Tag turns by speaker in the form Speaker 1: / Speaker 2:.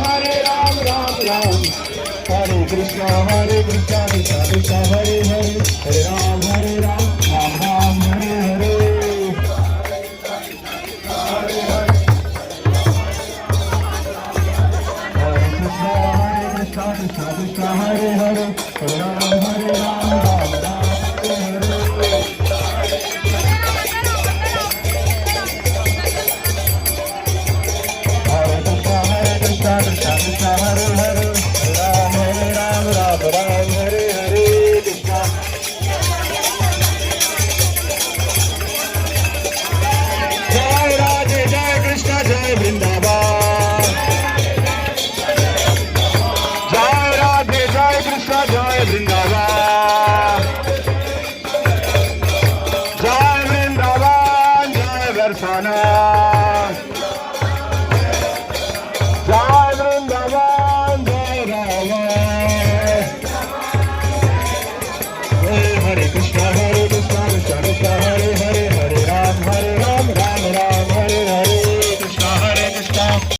Speaker 1: Hare Ram Ram Ram Hare Krishna Krishna Krishna Hare Hare Hare Ram Ram Ram Hare Hare Krishna Krishna Hare Hare Hare Ram Ram Ram Hare Hare Krishna Krishna Hare Hare Ram Ram Hare Hare Krishna Jai Radhe Jai Krishna Jai Vrindavan Jai Radhe Jai Krishna Jai Vrindavan Jai Vrindavan Jai Barsana Jai Vrindavan Jai Ram Hare Krishna Hare